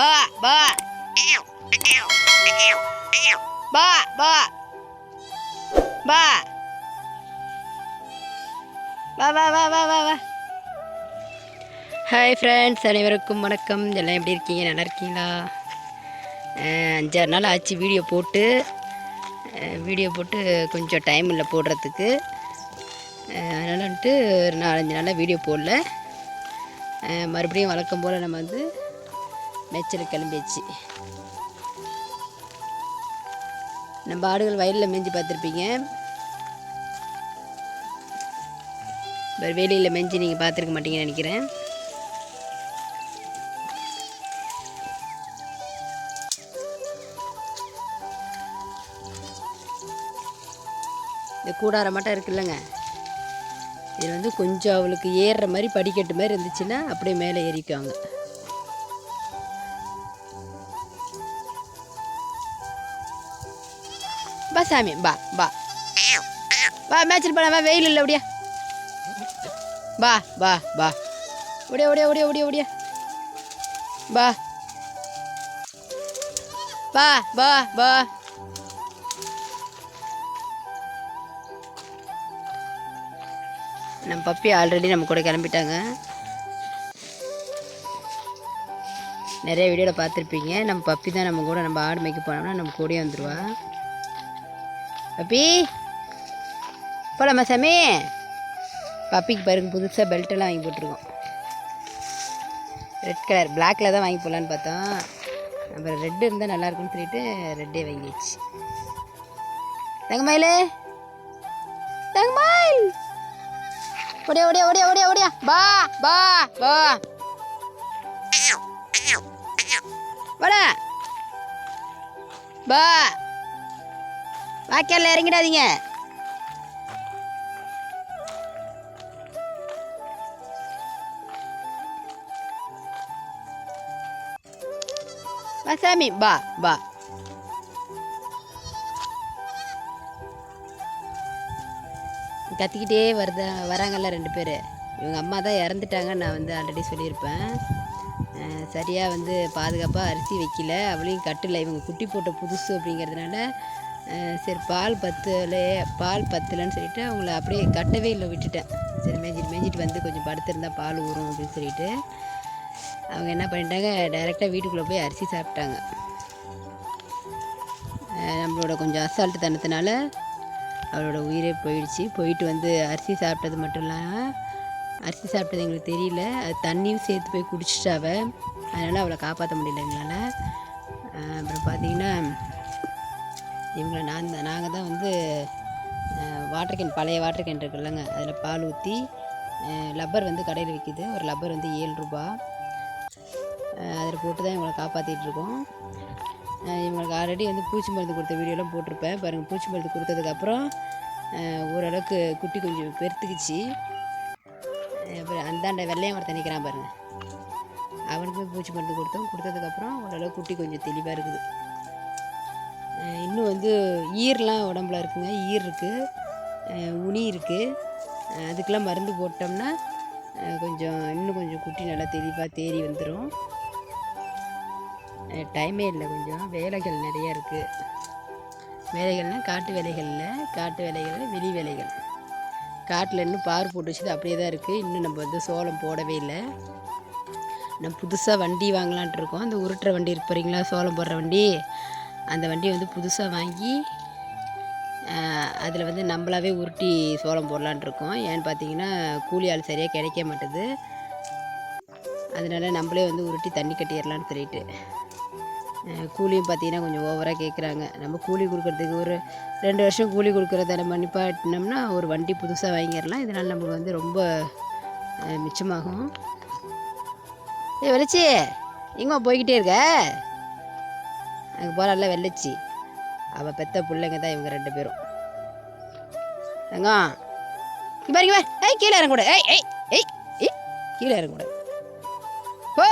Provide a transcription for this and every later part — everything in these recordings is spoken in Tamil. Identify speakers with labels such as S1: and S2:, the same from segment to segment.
S1: பா பா பா பா பா வா வா வா வா வா வா. ஹாய் ஃப்ரெண்ட்ஸ், அனைவருக்கும் வணக்கம். எல்லாம் எப்படி இருக்கீங்க? நல்லா இருக்கீங்களா? 5-6 நாள் ஆச்சு வீடியோ போட்டு கொஞ்சம் டைம் இல்லை போடுறதுக்கு. அதனால் வந்துட்டு ஒரு 4-5 நாளாக வீடியோ போடல. மறுபடியும் வழக்கம் போல் நம்ம வந்து மேய்ச்சல் கிளம்பியாச்சு. நம்ம ஆடுகள் வயலில் மேய்ஞ்சி பார்த்துருப்பீங்க. வேலியில் மேய்ஞ்சி நீங்கள் பார்த்துருக்க மாட்டீங்கன்னு நினைக்கிறேன். இந்த கூடாரம் மட்டும் இருக்குல்லங்க, இது வந்து கொஞ்சம் அவளுக்கு ஏறுற மாதிரி படிக்கட்டு மாதிரி இருந்துச்சுன்னா அப்படியே மேலே ஏறிக்குவாங்க. பா சாமி, பா பா வா மேய்ச்சல் பண்ண. வெயில் இல்லை, அப்படியா பா பா பா. ஒடியா ஒடியா ஒடியா ஒடியா ஒடியா பா பா பா பா. நம்ம பப்பி ஆல்ரெடி நம்ம கூட கிளம்பிட்டாங்க. நிறைய வீடியோவில் பார்த்துருப்பீங்க. நம்ம பப்பி தான் நம்ம கூட, நம்ம ஆடு மேய்க்க போனோம்னா நம்ம கூடயே வந்துடுவா. பப்பி போலாமா சாமி? பப்பிக்கு பாருங்க, புதுசாக பெல்ட்டெல்லாம் வாங்கி போட்டிருக்கோம். ரெட் கலர், பிளாக்கில் தான் வாங்கி போடலான்னு பார்த்தோம். அப்புறம் ரெட்டு இருந்தால் நல்லாயிருக்குன்னு சொல்லிட்டு ரெட்டே வாங்கிடுச்சு. தங்கமயில், தங்கமயில், ஓடியா ஓடியா ஓடியா ஓடியா ஓடியா பா பா பா. வாடா பா. வாக்கியால் இறங்கிடாதீங்க. வா சாமி, பா பா. கத்திக்கிட்டே வராங்கல்ல 2 பேர். இவங்க அம்மா தான் இறந்துட்டாங்க. நான் வந்து ஆல்ரெடி சொல்லியிருப்பேன். சரியாக வந்து பாதுகாப்பாக அரிசி வைக்கல, அவளையும் கட்டலை. இவங்க குட்டி போட்ட புதுசு அப்படிங்கிறதுனால சரி பால் பத்தலைன்னு சொல்லிட்டு அவங்கள அப்படியே கட்டவே இல்லை, விட்டுட்டேன். சரி மேய்ஞ்சிட்டு வந்து கொஞ்சம் படுத்திருந்தா பால் ஊறும் அப்படின்னு சொல்லிட்டு அவங்க என்ன பண்ணிட்டாங்க, டைரெக்டாக வீட்டுக்குள்ளே போய் அரிசி சாப்பிட்டாங்க. நம்மளோட கொஞ்சம் அசால்ட்டு தனத்தினால அவளோட உயிரே போயிடுச்சு. போயிட்டு வந்து அரிசி சாப்பிட்டது மட்டும் இல்லாமல், அரிசி சாப்பிட்டது எங்களுக்கு தெரியல, அது தண்ணியும் சேர்த்து போய் குடிச்சிட்டாவ. அதனால் அவளை காப்பாற்ற முடியல எங்களால். அப்புறம் பார்த்திங்கன்னா இவங்களை நாங்கள் தான் வந்து பழைய வாட்டர் கேன் இருக்குல்லங்க, அதில் பால் ஊற்றி லப்பர் வந்து கடையில் விற்கிது. ஒரு லப்பர் வந்து 7 ரூபா. அதில் போட்டு தான் இவங்களை காப்பாற்றிட்டுருக்கோம். இவங்களுக்கு ஆல்ரெடி வந்து பூச்சி மருந்து கொடுத்த வீடியோலாம் போட்டிருப்பேன் பாருங்கள். பூச்சி மருந்து கொடுத்ததுக்கப்புறம் ஓரளவுக்கு குட்டி கொஞ்சம் பெருத்துக்குச்சு. அப்புறம் அந்தாண்ட வெள்ளையம் ஒருத்தன் நிற்கிறான் பாருங்கள், அவனுக்கு பூச்சி மருந்து கொடுத்ததுக்கப்புறம் ஓரளவுக்கு குட்டி கொஞ்சம் தெளிவாக இருக்குது. இன்னும் வந்து ஈரெலாம் உடம்புல இருக்குங்க, ஈர் இருக்குது, உனி இருக்குது. அதுக்கெலாம் மருந்து போட்டோம்னா இன்னும் கொஞ்சம் குட்டி நல்லா தெளிவாக தேறி வந்துடும். டைமே இல்லை, கொஞ்சம் வேலைகள் நிறையா இருக்குது. வேலைகள்னால் காட்டு வேலைகள் வெளி வேலைகள். காட்டில் இன்னும் பார் போட்டு வச்சது அப்படியே தான் இருக்குது. இன்னும் நம்ம வந்து சோளம் போடவே இல்லை. நம்ம புதுசாக வண்டி வாங்கலான்ட்டு இருக்கோம். அந்த உருட்டுற வண்டி இருக்கு போகிறீங்களா, சோளம் போடுற வண்டி. அந்த வண்டியை வந்து புதுசாக வாங்கி அதில் வந்து நம்மளாவே உருட்டி சோளம் போடலான்ட்டு இருக்கோம். ஏன்னு பார்த்தீங்கன்னா கூலி ஆள் சரியாக கிடைக்க மாட்டுது. அதனால் நம்மளே வந்து உருட்டி தண்ணி கட்டிடலான்னு சொல்லிட்டு, கூலியும் பார்த்திங்கன்னா கொஞ்சம் ஓவராக கேட்குறாங்க. நம்ம கூலி கொடுக்குறதுக்கு ஒரு 2 வருஷம் கூலி கொடுக்குறத நம்ம நிப்பாட்டினோம்னா ஒரு வண்டி புதுசாக வாங்கிடலாம். இதனால் நம்மளுக்கு வந்து ரொம்ப மிச்சமாகும். வெள்ளச்சி எங்கேம்மா போய்கிட்டே இருக்க? அங்கே போகிறாள்ல வெள்ளச்சி, அவள் பெத்த பிள்ளைங்க தான் இவங்க 2 பேரும். தங்கம் பாருங்க, கீழே இறங்கக்கூட, கீழே இறங்கக்கூட. ஓ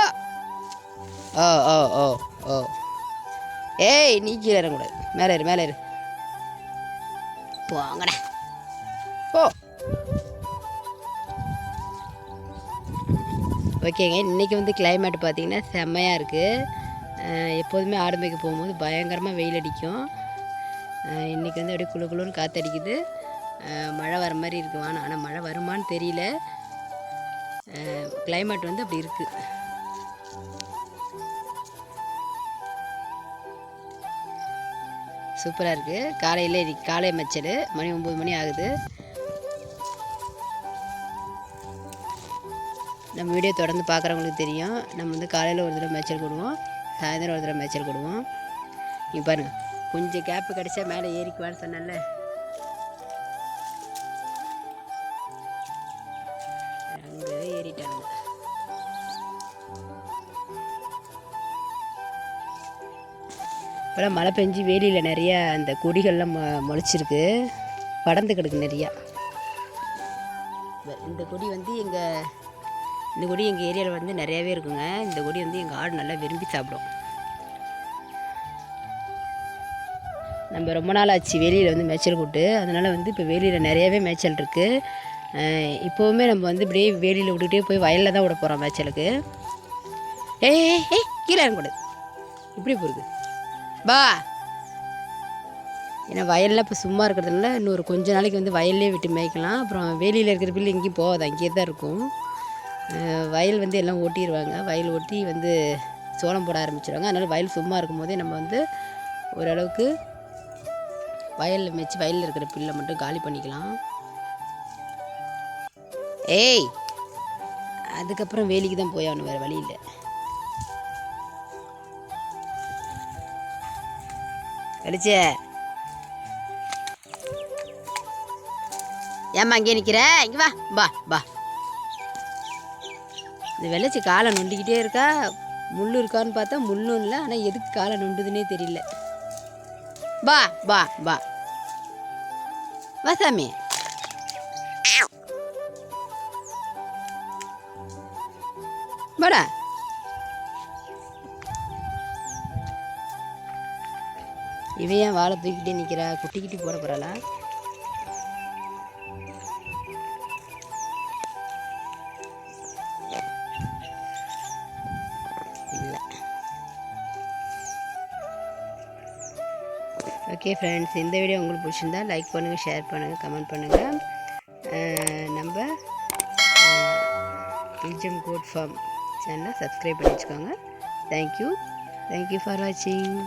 S1: ஓ ஓ ஓ ஓ ஏய், நீ கீழே இறங்கக்கூடாது, மேலே இரு போங்கடா. ஓ ஓகேங்க. இன்றைக்கி வந்து கிளைமேட் பார்த்திங்கன்னா செம்மையாக இருக்குது. எப்போதுமே ஆடு மேய்க்க போகும்போது பயங்கரமாக வெயில் அடிக்கும். இன்றைக்கி வந்து அப்படியே குளு குளுன்னு காற்றடிக்குது. மழை வர மாதிரி இருக்குது வானம். ஆனால் மழை வருமானு தெரியல. கிளைமேட் வந்து அப்படி இருக்குது. சூப்பராக இருக்குது. காலையில் இன்னைக்கு காலை மேய்ச்சல் மணி 9 மணி ஆகுது. நம்ம வீடியோ தொடர்ந்து பார்க்குறவங்களுக்கு தெரியும். நம்ம வந்து காலையில் ஒரு தடவை மேய்ச்சல் கொடுவோம், சாயந்தரம் ஒரு தடவை மேய்ச்சல் கொடுவோம். நீங்கள் பாருங்கள், கொஞ்சம் கேப்பு கிடச்சா மேலே ஏறிக்குவான்னு சொன்னேன்ல, அங்கே ஏறிட்டாங்க. இப்போலாம் மழை பெஞ்சு வேலியில் நிறையா அந்த கொடிகள்லாம் முளைச்சிருக்கு, படர்ந்து கிடக்கு நிறையா. இந்த கொடி வந்து இந்த கொடி எங்கள் ஏரியாவில் வந்து நிறையாவே இருக்குங்க. இந்த கொடி வந்து எங்கள் ஆடு நல்லா விரும்பி சாப்பிடும். நம்ம ரொம்ப நாள் ஆச்சு வேலியில் வந்து மேய்ச்சல் கூட்டு, அதனால் வந்து இப்போ வேலியில் நிறையாவே மேய்ச்சல் இருக்குது. இப்போவுமே நம்ம வந்து இப்படியே வேலியில் விட்டுக்கிட்டே போய் வயலில் தான் விட போகிறோம் மேய்ச்சலுக்கு. ஏய் கீழே இறங்கக்கூடாது, இப்படி போகுது பா. ஏன்னா வயலில் இப்போ சும்மா இருக்கிறதுனால இன்னொரு கொஞ்ச நாளைக்கு வந்து வயல்லே விட்டு மேய்க்கலாம். அப்புறம் வேலியில் இருக்கிற பில்லு எங்கேயும் போகாது, அங்கேயே தான் இருக்கும். வயல் வந்து எல்லாம் ஓட்டிடுவாங்க. வயல் ஓட்டி வந்து சோளம் போட ஆரம்பிச்சிடுவாங்க. அதனால் வயல் சும்மா இருக்கும் போதே நம்ம வந்து ஓரளவுக்கு வயலில் மேய்ச்சி வயலில் இருக்கிற பில்லை மட்டும் காலி பண்ணிக்கலாம். ஏய், அதுக்கப்புறம் வேலிக்கு தான் போய் ஆகணும், வேறு வழி இல்லை. கடிச்ச ஏம்மா அங்கே நிற்கிற? இங்கே வா பா பா. இந்த வெள்ளச்சி காலை நொண்டிக்கிட்டே இருக்கா. முள் இருக்கான்னு பார்த்தா முள்ளும் இல்லை. ஆனால் எதுக்கு காலை நொண்டுதுன்னே தெரியல. பா பா பா வா சாமி. வாடா. இவன் ஏன் வாழை தூக்கிட்டே நிற்கிறா? குட்டிக்கிட்டி போட போகிறாளா? இல்லை. ஓகே ஃப்ரெண்ட்ஸ், இந்த வீடியோ உங்களுக்கு பிடிச்சிருந்தா லைக் பண்ணுங்கள், ஷேர் பண்ணுங்கள், கமெண்ட் பண்ணுங்கள். நம்ம பிஜிஎம் கோட் ஃபார்ம் சேனலை சப்ஸ்கிரைப் பண்ணி வச்சுக்கோங்க. தேங்க்யூ ஃபார் வாட்சிங்.